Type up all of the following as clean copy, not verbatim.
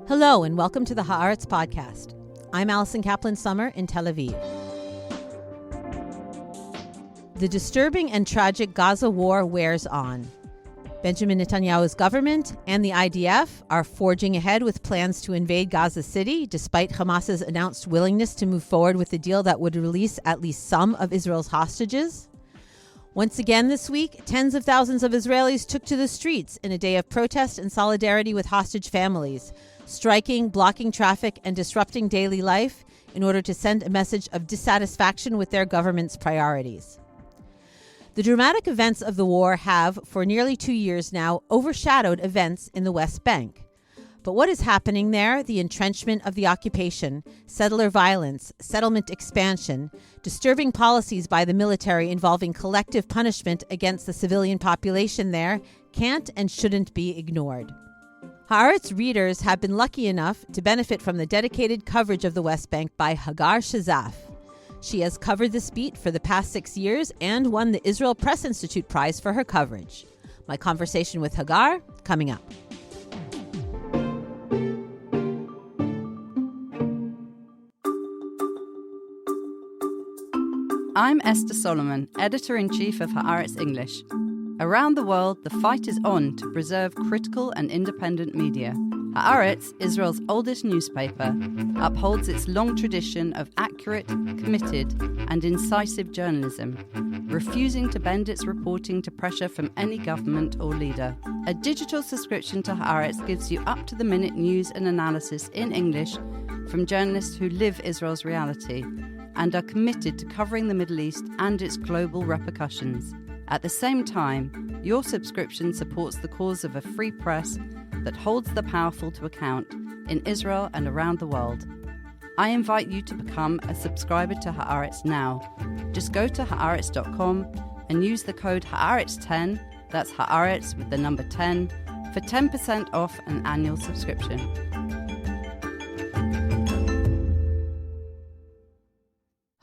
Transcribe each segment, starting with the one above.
Hello and welcome to the Haaretz podcast. I'm Alison Kaplan-Summer in Tel Aviv. The disturbing and tragic Gaza war wears on. Benjamin Netanyahu's government and the IDF are forging ahead with plans to invade Gaza City, despite Hamas's announced willingness to move forward with a deal that would release at least some of Israel's hostages. Once again this week, tens of thousands of Israelis took to the streets in a day of protest and solidarity with hostage families, striking, blocking traffic, and disrupting daily life in order to send a message of dissatisfaction with their government's priorities. The dramatic events of the war have, for nearly 2 years now, overshadowed events in the West Bank. But what is happening there, the entrenchment of the occupation, settler violence, settlement expansion, disturbing policies by the military involving collective punishment against the civilian population there, can't and shouldn't be ignored. Haaretz readers have been lucky enough to benefit from the dedicated coverage of the West Bank by Hagar Shezaf. She has covered this beat for the past 6 years and won the Israel Press Institute Prize for her coverage. My conversation with Hagar, coming up. I'm Esther Solomon, Editor-in-Chief of Haaretz English. Around the world, the fight is on to preserve critical and independent media. Haaretz, Israel's oldest newspaper, upholds its long tradition of accurate, committed, and incisive journalism, refusing to bend its reporting to pressure from any government or leader. A digital subscription to Haaretz gives you up-to-the-minute news and analysis in English from journalists who live Israel's reality and are committed to covering the Middle East and its global repercussions. At the same time, your subscription supports the cause of a free press that holds the powerful to account in Israel and around the world. I invite you to become a subscriber to Haaretz now. Just go to Haaretz.com and use the code Haaretz10, that's Haaretz with the number 10, for 10% off an annual subscription.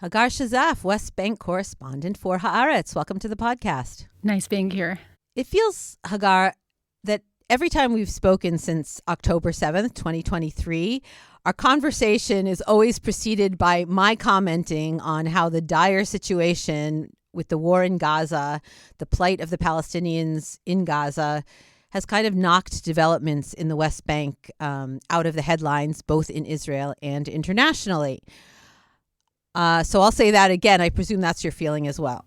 Hagar Shezaf, West Bank correspondent for Haaretz. Welcome to the podcast. Nice being here. It feels, Hagar, that every time we've spoken since October 7th, 2023, our conversation is always preceded by my commenting on how the dire situation with the war in Gaza, the plight of the Palestinians in Gaza, has kind of knocked developments in the West Bank out of the headlines, both in Israel and internationally. So I'll say that again. I presume that's your feeling as well.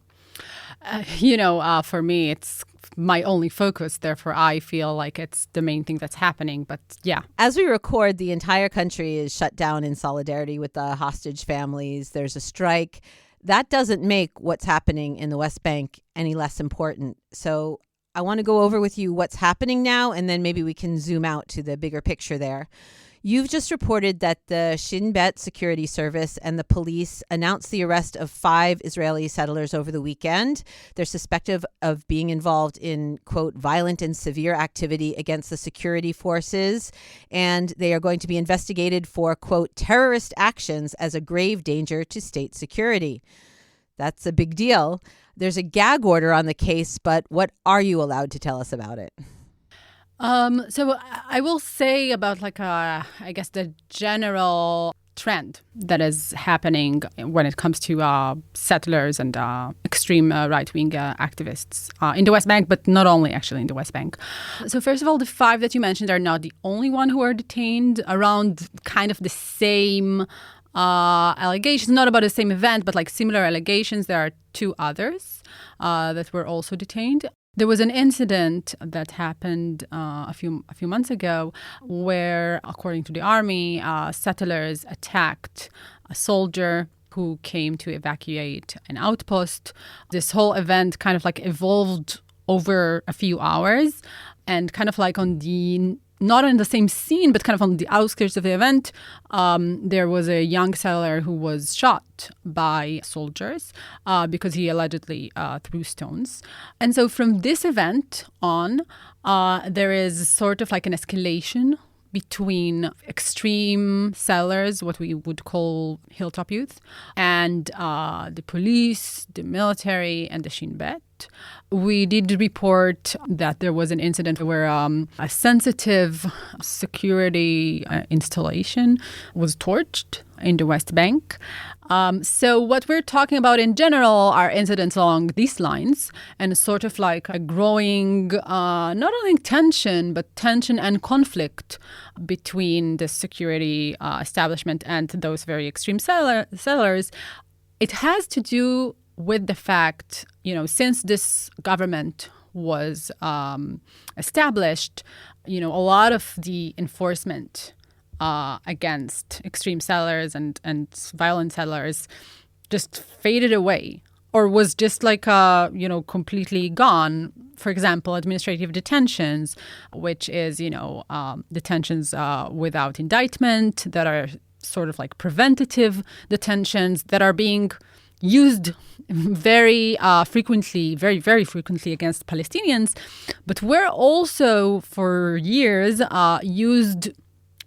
For me, it's my only focus. Therefore, I feel like it's the main thing that's happening. But yeah. As we record, the entire country is shut down in solidarity with the hostage families. There's a strike. That doesn't make what's happening in the West Bank any less important. So I want to go over with you what's happening now, and then maybe we can zoom out to the bigger picture there. You've just reported that the Shin Bet security service and the police announced the arrest of 5 Israeli settlers over the weekend. They're suspected of being involved in, quote, violent and severe activity against the security forces, and they are going to be investigated for, quote, terrorist actions as a grave danger to state security. That's a big deal. There's a gag order on the case, but what are you allowed to tell us about it? So I will say about the general trend that is happening when it comes to settlers and extreme right-wing activists in the West Bank, but not only actually in the West Bank. So first of all, the 5 that you mentioned are not the only one who are detained around kind of the same allegations, not about the same event, but like similar allegations. There are 2 others that were also detained. There was an incident that happened a few months ago where, according to the army, settlers attacked a soldier who came to evacuate an outpost. This whole event kind of like evolved over a few hours and kind of like not on the same scene, but kind of on the outskirts of the event, there was a young settler who was shot by soldiers because he allegedly threw stones. And so from this event on, there is sort of like an escalation between extreme settlers, what we would call hilltop youth, and the police, the military, and the Shin Bet. We did report that there was an incident where a sensitive security installation was torched in the West Bank. So what we're talking about in general are incidents along these lines, and sort of like a growing, not only tension, but tension and conflict between the security establishment and those very extreme sellers. It has to do with the fact, since this government was established, a lot of the enforcement against extreme sellers and violent sellers just faded away, or was just like completely gone. For example, administrative detentions, which is detentions without indictment, that are sort of like preventative detentions that are being used very frequently, very, very frequently against Palestinians, but were also for years used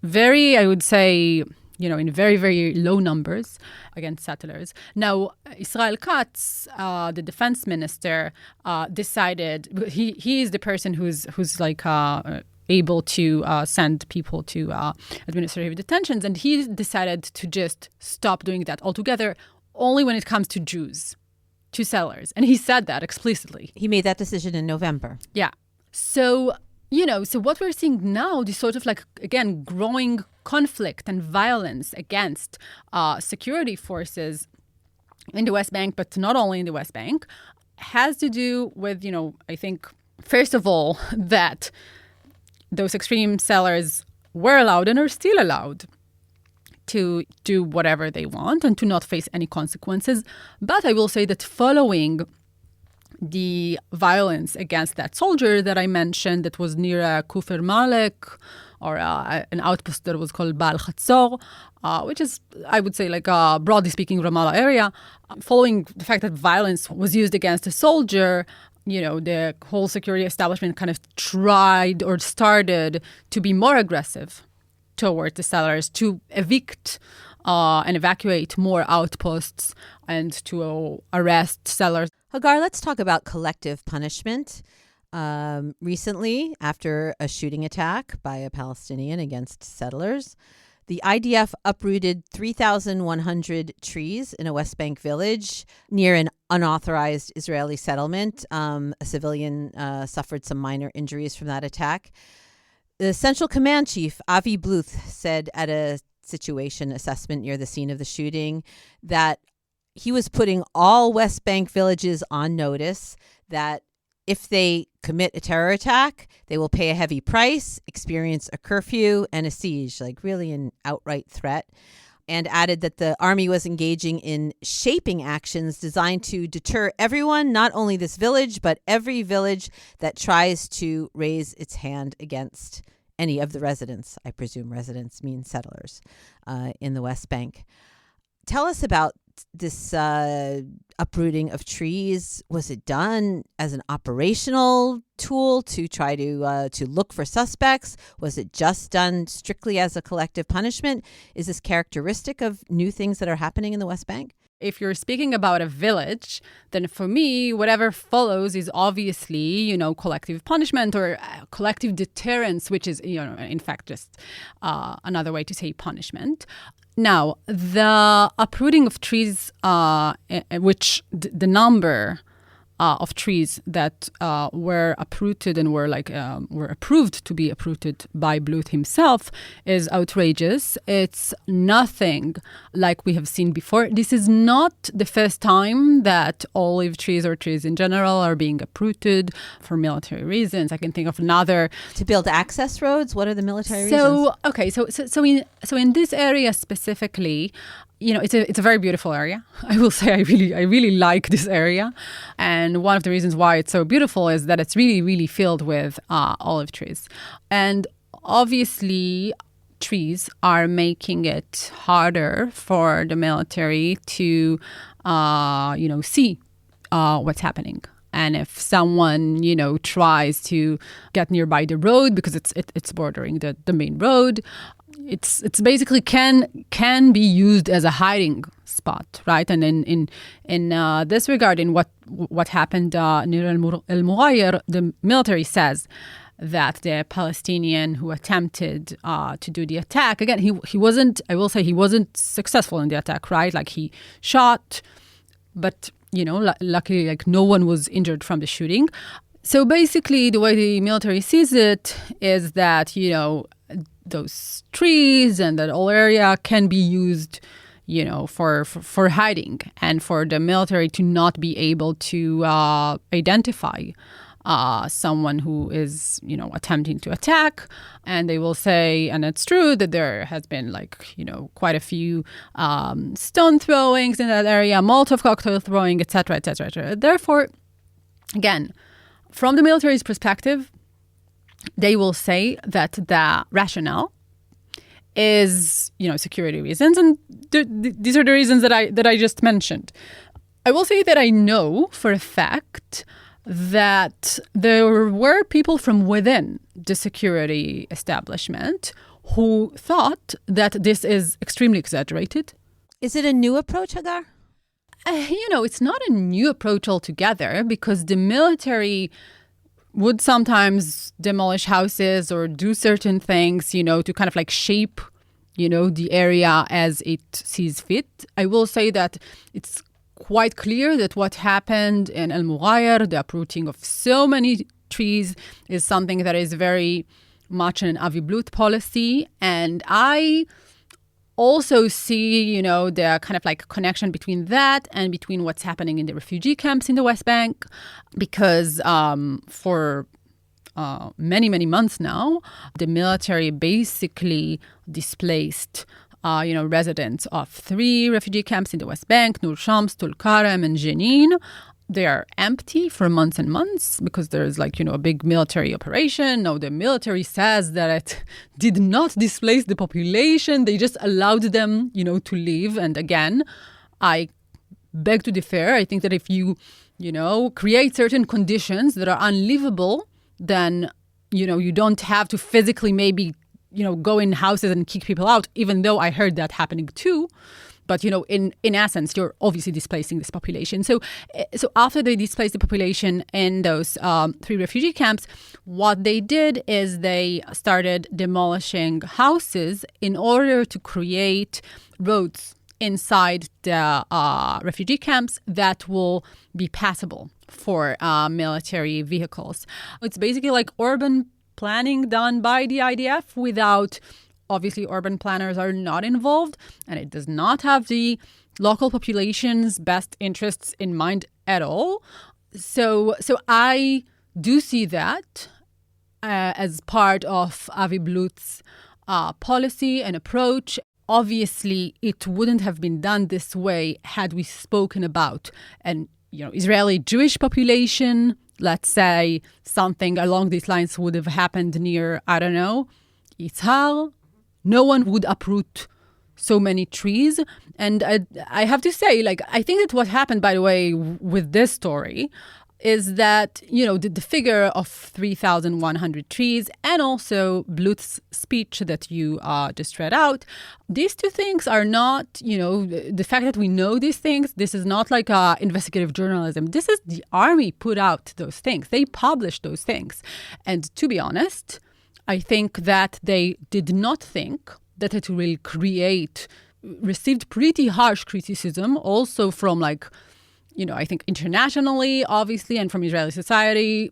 very, I would say, in very, very low numbers against settlers. Now, Israel Katz, the defense minister, decided, he is the person who's like able to send people to administrative detentions, and he decided to just stop doing that altogether, only when it comes to Jews, to sellers. And he said that explicitly. He made that decision in November. Yeah. So, so what we're seeing now, this sort of like, again, growing conflict and violence against security forces in the West Bank, but not only in the West Bank, has to do with, I think, first of all, that those extreme sellers were allowed and are still allowed to do whatever they want and to not face any consequences. But I will say that following the violence against that soldier that I mentioned that was near Kufr Malek, or an outpost that was called Baal Chatzor, which is, I would say, like broadly speaking, Ramallah area, following the fact that violence was used against a soldier, the whole security establishment kind of tried or started to be more aggressive towards the sellers, to evict and evacuate more outposts and to arrest sellers. Hagar, let's talk about collective punishment. Recently, after a shooting attack by a Palestinian against settlers, the IDF uprooted 3,100 trees in a West Bank village near an unauthorized Israeli settlement. A civilian suffered some minor injuries from that attack. The Central Command Chief, Avi Bluth, said at a situation assessment near the scene of the shooting that he was putting all West Bank villages on notice that if they commit a terror attack, they will pay a heavy price, experience a curfew and a siege, like really an outright threat, and added that the army was engaging in shaping actions designed to deter everyone, not only this village, but every village that tries to raise its hand against any of the residents. I presume residents mean settlers in the West Bank. Tell us about this uprooting of trees. Was it done as an operational tool to try to look for suspects? Was it just done strictly as a collective punishment? Is this characteristic of new things that are happening in the West Bank? If you're speaking about a village, then for me, whatever follows is obviously, collective punishment or collective deterrence, which is, in fact, just another way to say punishment. Now, the uprooting of trees, which the number of trees that were uprooted and were approved to be uprooted by Bluth himself is outrageous. It's nothing like we have seen before. This is not the first time that olive trees or trees in general are being uprooted for military reasons. I can think of another. To build access roads? What are the military reasons? Okay, so in this area specifically, it's a very beautiful area. I will say I really like this area. And one of the reasons why it's so beautiful is that it's really, really filled with olive trees. And obviously, trees are making it harder for the military to, see what's happening. And if someone, tries to get nearby the road because it's bordering the main road, it's basically can be used as a hiding spot, right? And in this regard, in what happened near El Mughayer, the military says that the Palestinian who attempted to do the attack, again, he wasn't, I will say, he wasn't successful in the attack, right? Like he shot, but, luckily, like no one was injured from the shooting. So basically, the way the military sees it is that, those trees and that whole area can be used, for hiding and for the military to not be able to identify someone who is, attempting to attack. And they will say, and it's true, that there has been quite a few stone throwings in that area, Molotov cocktail throwing, et cetera, et cetera, et cetera. Therefore, again, from the military's perspective, they will say that the rationale is, security reasons. And these are the reasons that I just mentioned. I will say that I know for a fact that there were people from within the security establishment who thought that this is extremely exaggerated. Is it a new approach, Hagar? It's not a new approach altogether, because the military would sometimes demolish houses or do certain things, to kind of shape, the area as it sees fit. I will say that it's quite clear that what happened in El Mughayr, the uprooting of so many trees, is something that is very much an Avi Blut policy. And I also see, the kind of connection between that and between what's happening in the refugee camps in the West Bank, because for many, many months now, the military basically displaced residents of 3 refugee camps in the West Bank, Nur Shams, Tul Karem, and Jenin. They are empty for months and months because there's a big military operation. No, the military says that it did not displace the population. They just allowed them, to leave. And again, I beg to differ. I think that if you, create certain conditions that are unlivable, then, you don't have to physically maybe, go in houses and kick people out, even though I heard that happening too. But, in essence, you're obviously displacing this population. So after they displaced the population in those 3 refugee camps, what they did is they started demolishing houses in order to create roads inside the refugee camps that will be passable for military vehicles. It's basically like urban planning done by the IDF without... Obviously, urban planners are not involved, and it does not have the local population's best interests in mind at all. So I do see that as part of Avi Blut's policy and approach. Obviously, it wouldn't have been done this way had we spoken about an Israeli Jewish population. Let's say something along these lines would have happened near, I don't know, Yitzhar. No one would uproot so many trees. And I have to say, I think that what happened, by the way, with this story is that, the figure of 3,100 trees and also Blut's speech that you just read out, these two things are not, the fact that we know these things, this is not like investigative journalism. This is the army put out those things. They published those things. And to be honest, I think that they did not think that it will received pretty harsh criticism also from I think internationally, obviously, and from Israeli society.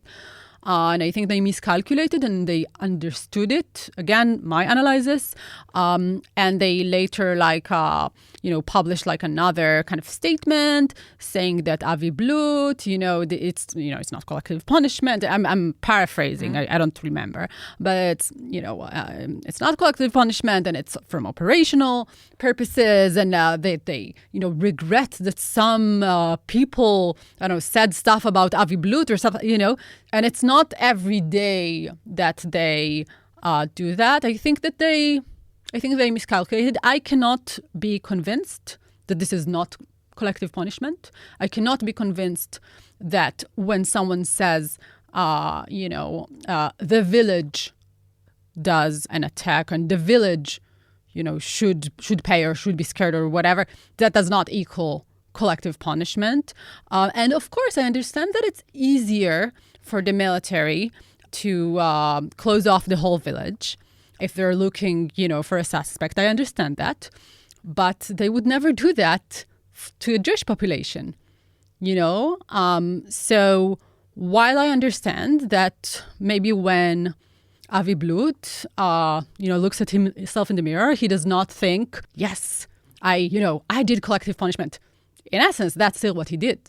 And I think they miscalculated and they understood it. Again, my analysis. And they later published another kind of statement saying that Avi Blut, it's not collective punishment. I'm paraphrasing. I don't remember. But, it's not collective punishment and it's from operational purposes. And they regret that some people, said stuff about Avi Blut or something, and it's not every day that they do that. I think they miscalculated. I cannot be convinced that this is not collective punishment. I cannot be convinced that when someone says, the village does an attack and the village, should pay or should be scared or whatever, that does not equal collective punishment. And of course, I understand that it's easier for the military to close off the whole village if they're looking, for a suspect. I understand that. But they would never do that to a Jewish population, So while I understand that maybe when Avi Blut, looks at himself in the mirror, he does not think, yes, I did collective punishment. In essence, that's still what he did.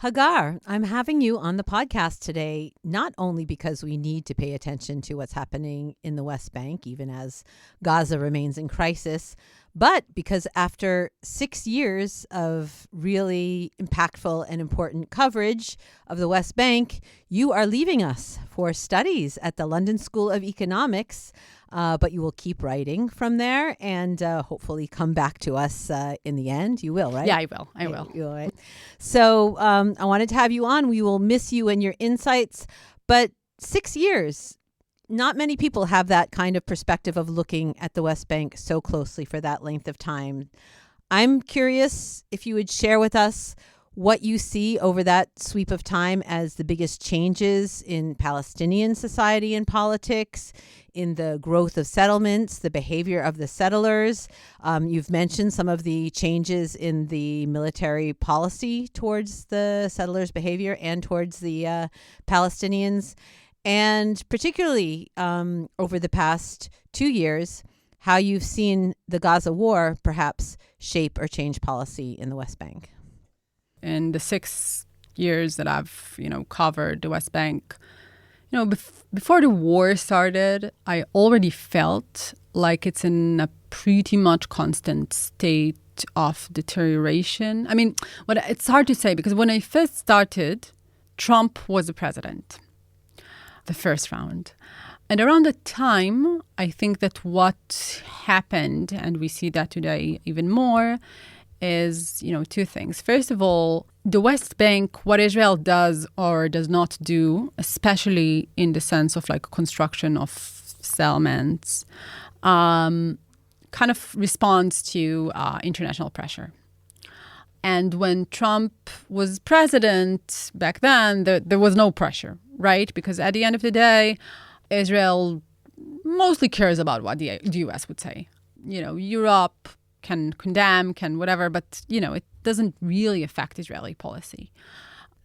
Hagar, I'm having you on the podcast today, not only because we need to pay attention to what's happening in the West Bank, even as Gaza remains in crisis, but because after 6 years of really impactful and important coverage of the West Bank, you are leaving us for studies at the London School of Economics. But you will keep writing from there and hopefully come back to us in the end. You will, right? Yeah, I will. I will. You will, right? So I wanted to have you on. We will miss you and your insights. But 6 years, not many people have that kind of perspective of looking at the West Bank so closely for that length of time. I'm curious if you would share with us what you see over that sweep of time as the biggest changes in Palestinian society and politics, in the growth of settlements, the behavior of the settlers. You've mentioned some of the changes in the military policy towards the settlers' behavior and towards the Palestinians. And particularly over the past 2 years, how you've seen the Gaza war perhaps shape or change policy in the West Bank. In the 6 years that I've, covered the West Bank, before the war started, I already felt like it's in a pretty much constant state of deterioration. I mean, it's hard to say because when I first started, Trump was the president, the first round. And around that time, I think that what happened, and we see that today even more, is, two things. First of all, the West Bank, what Israel does or does not do, especially in the sense of construction of settlements, kind of responds to international pressure. And when Trump was president back then, there was no pressure, right? Because at the end of the day, Israel mostly cares about what the U.S. would say. Europe can condemn, can whatever, but, it doesn't really affect Israeli policy.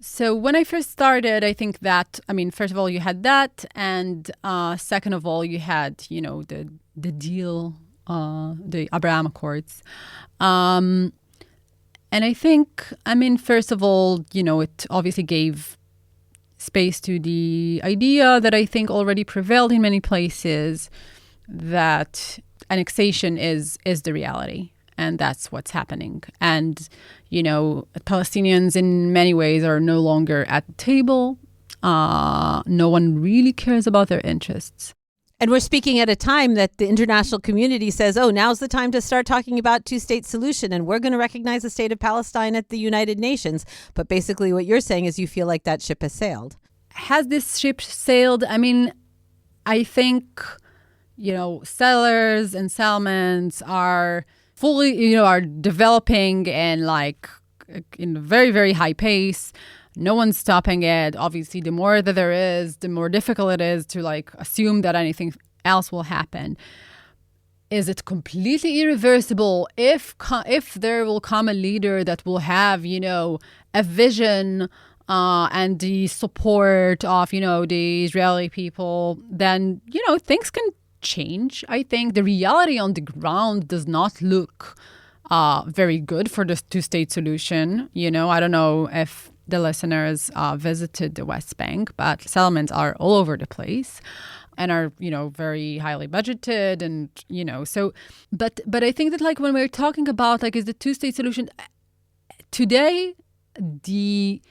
So when I first started, I think that, first of all, you had that. And second of all, you had, the deal, the Abraham Accords. And I think, first of all, it obviously gave space to the idea that I think already prevailed in many places, that annexation is the reality. And that's what's happening. And, Palestinians in many ways are no longer at the table. No one really cares about their interests. And we're speaking at a time that the international community says, now's the time to start talking about two-state solution, and we're going to recognize the state of Palestine at the United Nations. But basically what you're saying is you feel like that ship has sailed. Has this ship sailed? I think, settlers and settlements are fully, are developing and in a very, very high pace. No one's stopping it. Obviously, the more that there is, the more difficult it is to assume that anything else will happen. Is it completely irreversible if there will come a leader that will have, a vision and the support of, the Israeli people, then, things can change. I think the reality on the ground does not look very good for the two-state solution. I don't know if the listeners visited the West Bank, but settlements are all over the place and are, very highly budgeted. And, so, but I think that when we're talking about is the two-state solution today, the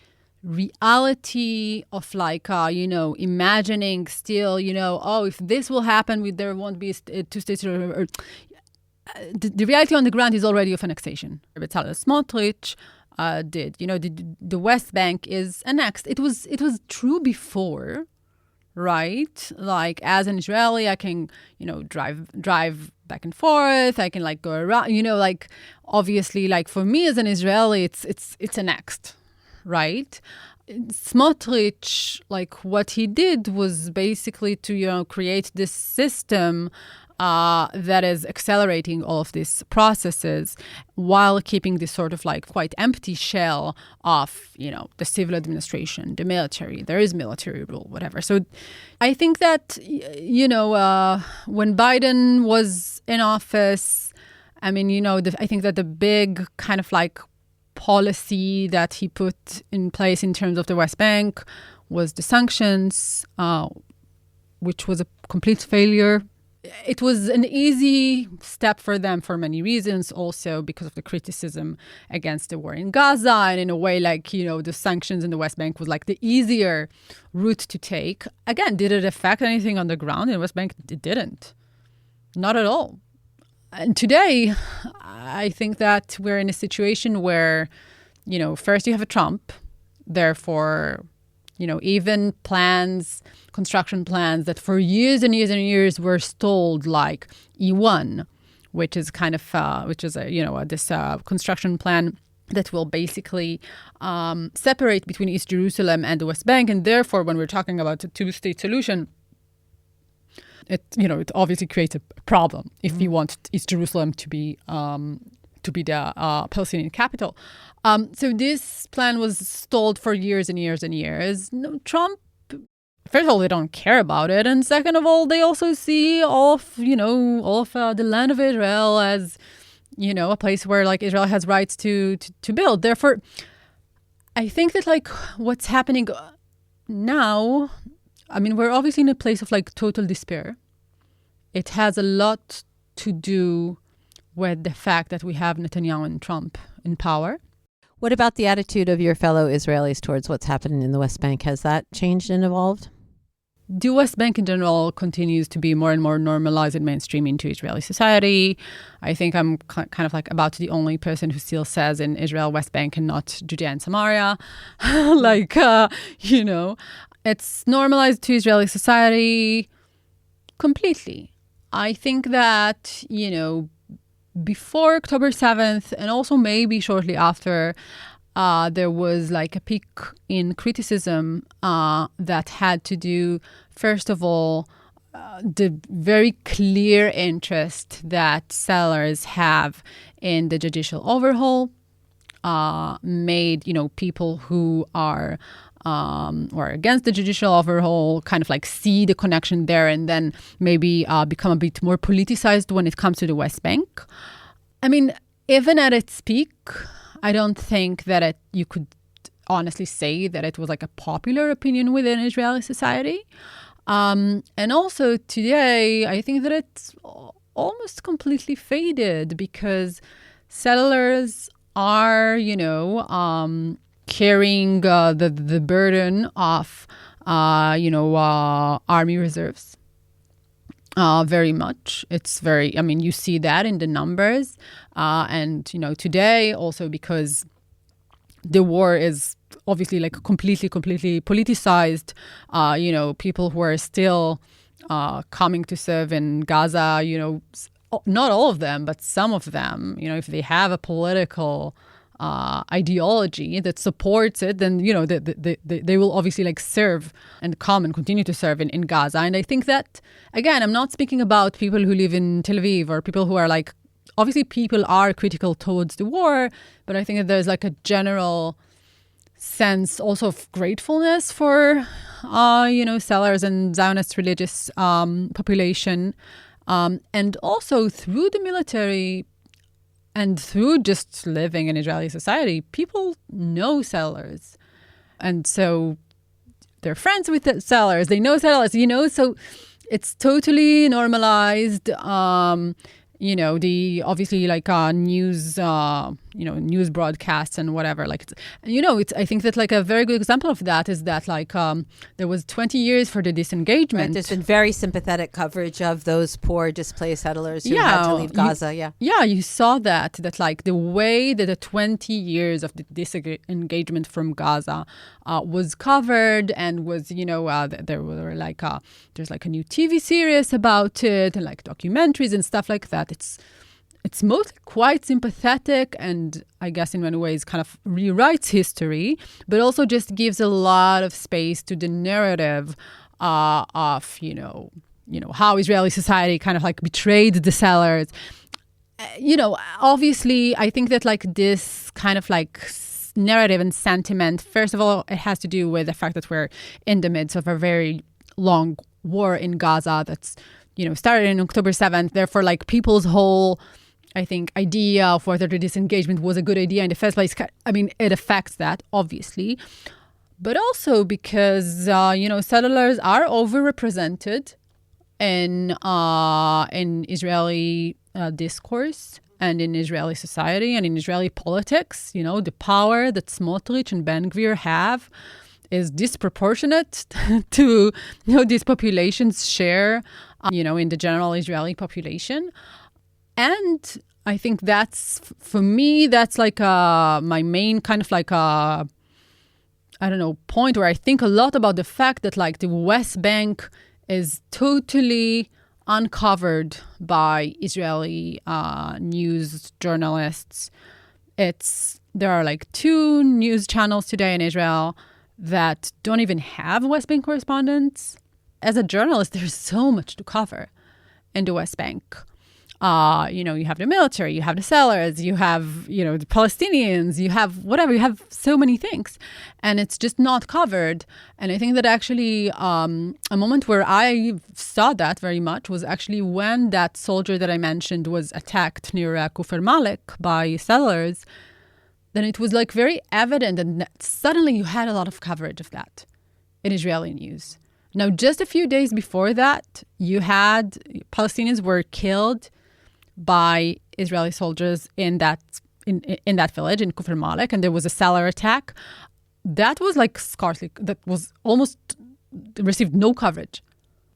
reality of imagining still, if this will happen, there won't be a two-state solution. The reality on the ground is already of annexation. Bezalel Smotrich did. The West Bank is annexed. It was true before, right? As an Israeli, I can, drive back and forth. I can go around. Obviously, for me as an Israeli, it's annexed, right? Smotrich, like what he did was basically to, create this system that is accelerating all of these processes while keeping this sort of like quite empty shell of, the civil administration, the military. There is military rule, whatever. So I think that, when Biden was in office, I mean, I think that the big kind of like policy that he put in place in terms of the West Bank was the sanctions, which was a complete failure. It was an easy step for them for many reasons, also because of the criticism against the war in Gaza. And in a way, like, the sanctions in the West Bank was like the easier route to take. Again, did it affect anything on the ground in the West Bank? It didn't. Not at all. And today, I think that we're in a situation where, first you have a Trump, therefore, even construction plans that for years and years and years were stalled, like E1, which is kind of, this construction plan that will basically separate between East Jerusalem and the West Bank. And therefore, when we're talking about a two-state solution, it obviously creates a problem if you want East Jerusalem to be the Palestinian capital. So this plan was stalled for years and years and years. No, Trump, first of all, they don't care about it, and second of all, they also see all of the land of Israel as a place where like Israel has rights to build. Therefore, I think that like what's happening now, I mean, we're obviously in a place of like total despair. It has a lot to do with the fact that we have Netanyahu and Trump in power. What about the attitude of your fellow Israelis towards what's happening in the West Bank? Has that changed and evolved? The West Bank in general continues to be more and more normalized and mainstream into Israeli society. I think I'm kind of like about the only person who still says in Israel, West Bank and not Judea and Samaria. It's normalized to Israeli society completely. I think that, before October 7th and also maybe shortly after, there was like a peak in criticism that had to do, first of all, the very clear interest that sellers have in the judicial overhaul made, people who are or against the judicial overhaul kind of like see the connection there and then maybe become a bit more politicized when it comes to the West Bank. I mean, even at its peak, I don't think that you could honestly say that it was like a popular opinion within Israeli society. And also today, I think that it's almost completely faded because settlers are, carrying the burden of, army reserves very much. It's very, you see that in the numbers. And, today also because the war is obviously like completely politicized, people who are still coming to serve in Gaza, not all of them, but some of them, if they have a political ideology that supports it, then they will obviously like serve and come and continue to serve in Gaza. And I think that, again, I'm not speaking about people who live in Tel Aviv or people who are like, obviously people are critical towards the war, but I think that there's like a general sense also of gratefulness for sellers and Zionist religious population, and also through the military and through just living in Israeli society, people know sellers. And so they're friends with the sellers. They know sellers, so it's totally normalized. The obviously like news, news broadcasts and whatever. Like, I think that like a very good example of that is that like there was 20 years for the disengagement. Right, there's been very sympathetic coverage of those poor displaced settlers who had to leave Gaza. You saw that like the way that the 20 years of the disengagement from Gaza was covered and was, there were like there's like a new TV series about it and like documentaries and stuff like that. It's it's mostly quite sympathetic and I guess in many ways kind of rewrites history, but also just gives a lot of space to the narrative of, how Israeli society kind of like betrayed the settlers. Obviously, I think that like this kind of like narrative and sentiment, first of all, it has to do with the fact that we're in the midst of a very long war in Gaza that's, started in October 7th. Therefore, like people's whole, I think, idea of whether the disengagement was a good idea in the first place, I mean, it affects that, obviously. But also because, settlers are overrepresented in Israeli discourse and in Israeli society and in Israeli politics. The power that Smotrich and Ben Gvir have is disproportionate to these populations' share, in the general Israeli population. And I think that's, for me, that's like my main kind of like point where I think a lot about the fact that like the West Bank is totally uncovered by Israeli news journalists. There are like 2 news channels today in Israel that don't even have West Bank correspondents. As a journalist, there's so much to cover in the West Bank. You have the military, you have the settlers, you have, the Palestinians, you have whatever, you have so many things. And it's just not covered. And I think that actually a moment where I saw that very much was actually when that soldier that I mentioned was attacked near Kufr Malik by settlers. Then it was like very evident, and suddenly you had a lot of coverage of that in Israeli news. Now, just a few days before that, you had Palestinians were killed by Israeli soldiers in that village in Kufr Malik, and there was a settler attack. That was like that was almost received no coverage.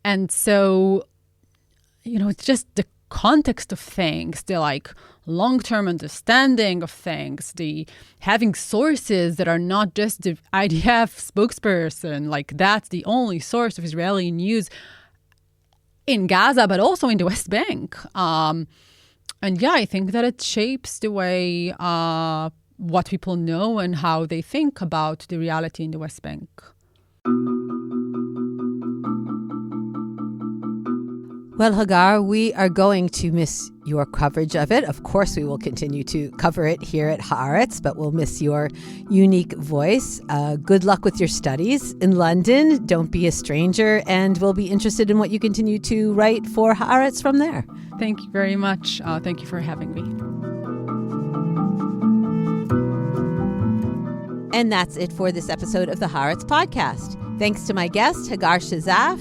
And so, it's just the context of things, the like long-term understanding of things, the having sources that are not just the IDF spokesperson, like that's the only source of Israeli news in Gaza, but also in the West Bank. I think that it shapes the way what people know and how they think about the reality in the West Bank. Well, Hagar, we are going to miss your coverage of it. Of course, we will continue to cover it here at Haaretz, but we'll miss your unique voice. Good luck with your studies in London. Don't be a stranger, and we'll be interested in what you continue to write for Haaretz from there. Thank you very much. Thank you for having me. And that's it for this episode of the Haaretz podcast. Thanks to my guest, Hagar Shezaf,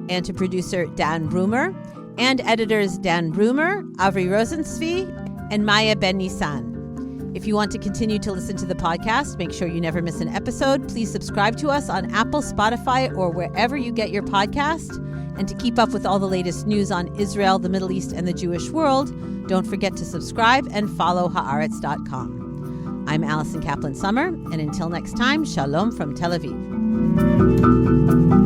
and to producer Dan Brumer, and editors Dan Brumer, Avri Rosenzvi, and Maya Ben Nissan. If you want to continue to listen to the podcast, make sure you never miss an episode. Please subscribe to us on Apple, Spotify, or wherever you get your podcast. And to keep up with all the latest news on Israel, the Middle East, and the Jewish world, don't forget to subscribe and follow Haaretz.com. I'm Alison Kaplan-Summer, and until next time, shalom from Tel Aviv.